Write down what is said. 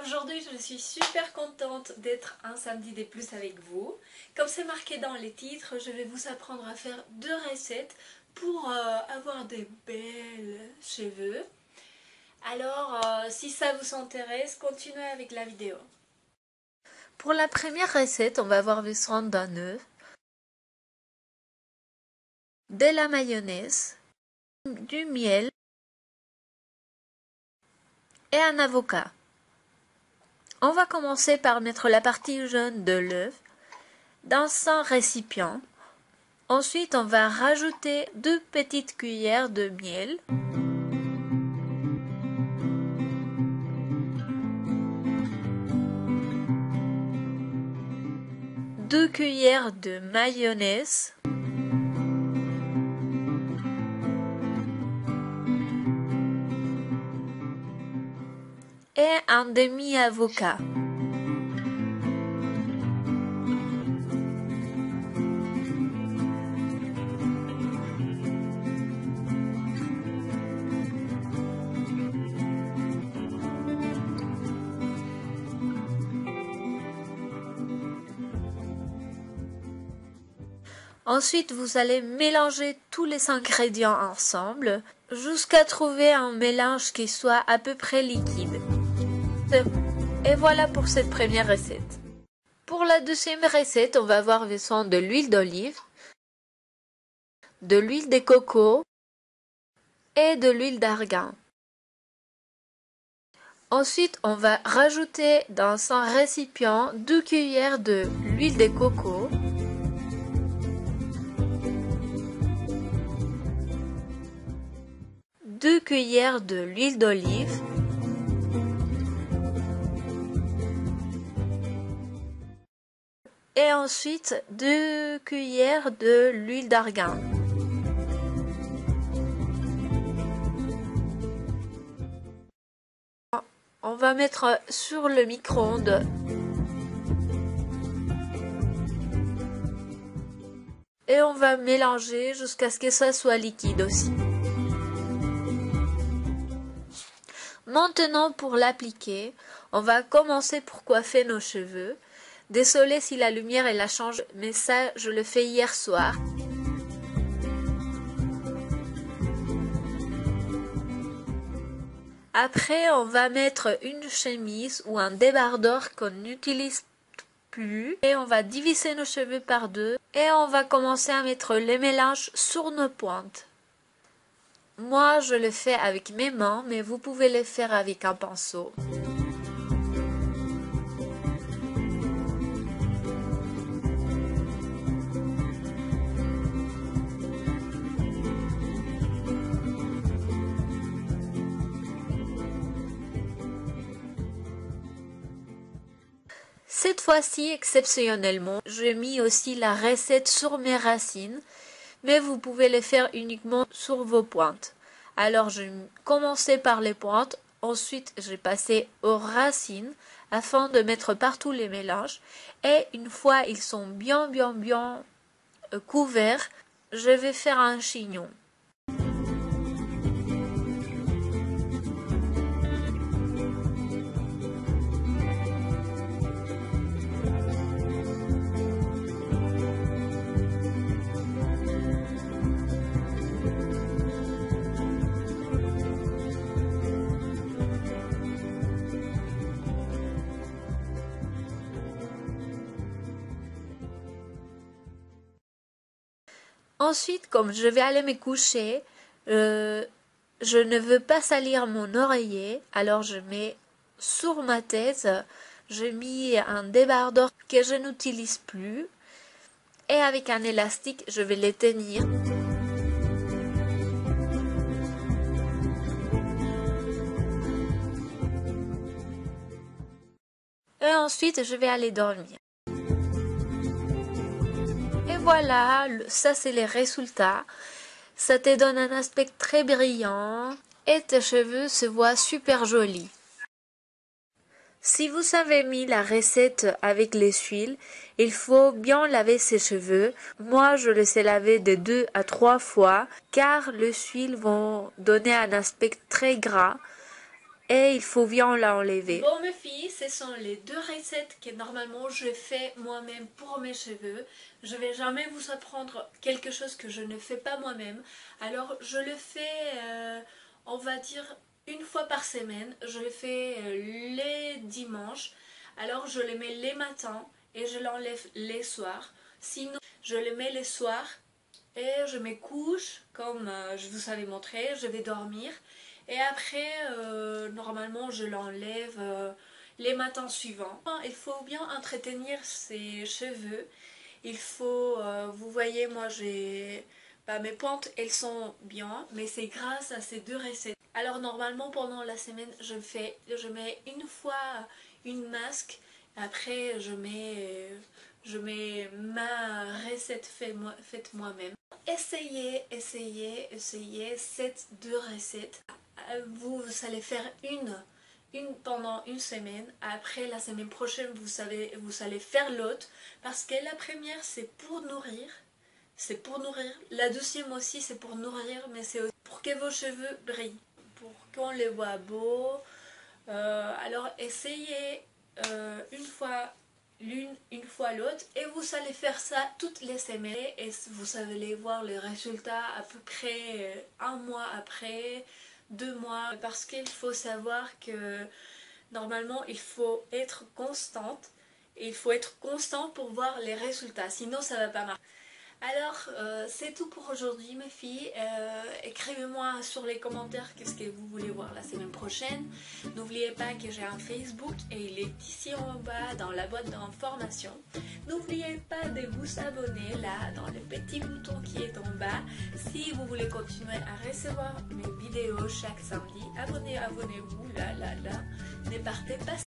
Aujourd'hui, je suis super contente d'être un samedi des plus avec vous. Comme c'est marqué dans les titres, je vais vous apprendre à faire 2 recettes pour avoir des belles cheveux. Alors, si ça vous intéresse, continuez avec la vidéo. Pour la première recette, on va avoir besoin d'un œuf, de la mayonnaise, du miel et un avocat. On va commencer par mettre la partie jaune de l'œuf dans un récipient. Ensuite, on va rajouter 2 petites cuillères de miel. Deux cuillères de mayonnaise. Et un demi-avocat. Ensuite, vous allez mélanger tous les ingrédients ensemble jusqu'à trouver un mélange qui soit à peu près liquide. Et voilà pour cette première recette. Pour la deuxième recette, on va avoir besoin de l'huile d'olive, de l'huile de coco et de l'huile d'argan. Ensuite, on va rajouter dans un récipient 2 cuillères de l'huile de coco, 2 cuillères de l'huile d'olive, et ensuite 2 cuillères de l'huile d'argan. On va mettre sur le micro-ondes. Et on va mélanger jusqu'à ce que ça soit liquide aussi. Maintenant, pour l'appliquer, on va commencer pour coiffer nos cheveux. Désolée si la lumière elle la change, mais ça, je le fais hier soir. Après, on va mettre une chemise ou un débardeur qu'on n'utilise plus. Et on va diviser nos cheveux par 2. Et on va commencer à mettre les mélanges sur nos pointes. Moi, je le fais avec mes mains, mais vous pouvez le faire avec un pinceau. Cette fois-ci, exceptionnellement, j'ai mis aussi la recette sur mes racines, mais vous pouvez le faire uniquement sur vos pointes. Alors, je commençais par les pointes, ensuite j'ai passé aux racines afin de mettre partout les mélanges. Et une fois ils sont bien couverts, je vais faire un chignon. Ensuite, comme je vais aller me coucher, je ne veux pas salir mon oreiller, alors je mets sur ma tête, j'ai mis un débardeur que je n'utilise plus et avec un élastique, je vais les tenir. Et ensuite, je vais aller dormir. Et voilà, ça c'est les résultats. Ça te donne un aspect très brillant et tes cheveux se voient super jolis. Si vous avez mis la recette avec les huiles, il faut bien laver ses cheveux. Moi, je les ai lavés de 2 à 3 fois car les huiles vont donner un aspect très gras. et il faut bien l'enlever. Bon mes filles, ce sont les 2 recettes que normalement je fais moi-même pour mes cheveux. Je vais jamais vous apprendre quelque chose que je ne fais pas moi-même. Alors je le fais, on va dire, une fois par semaine. Je le fais les dimanches. Alors je le mets les matins et je l'enlève les soirs. Sinon je le mets les soirs et je me couche comme je vous avais montré. Je vais dormir. Et après, normalement, je l'enlève les matins suivants. Il faut bien entretenir ses cheveux. Il faut, vous voyez, moi j'ai... mes pentes, elles sont bien, mais c'est grâce à ces 2 recettes. Alors normalement, pendant la semaine, je mets une fois une masque. Après, je mets ma recette faite moi-même. Essayez ces 2 recettes. Vous allez faire une pendant une semaine. Après la semaine prochaine vous allez faire l'autre, parce que la première c'est pour nourrir, la deuxième aussi c'est pour nourrir, mais c'est aussi pour que vos cheveux brillent, pour qu'on les voit beaux. Alors essayez une fois l'une, une fois l'autre, et vous allez faire ça toutes les semaines et vous allez voir les résultats à peu près 1 mois après, 2 mois, parce qu'il faut savoir que normalement il faut être constante, et il faut être constant pour voir les résultats, sinon ça va pas marcher. Alors, c'est tout pour aujourd'hui mes filles. Écrivez-moi sur les commentaires qu'est-ce que vous voulez voir la semaine prochaine. N'oubliez pas que j'ai un Facebook et il est ici en bas dans la boîte d'information. N'oubliez pas de vous abonner là dans le petit bouton qui est en bas. Si vous voulez continuer à recevoir mes vidéos chaque samedi, abonnez-vous là. Ne partez pas.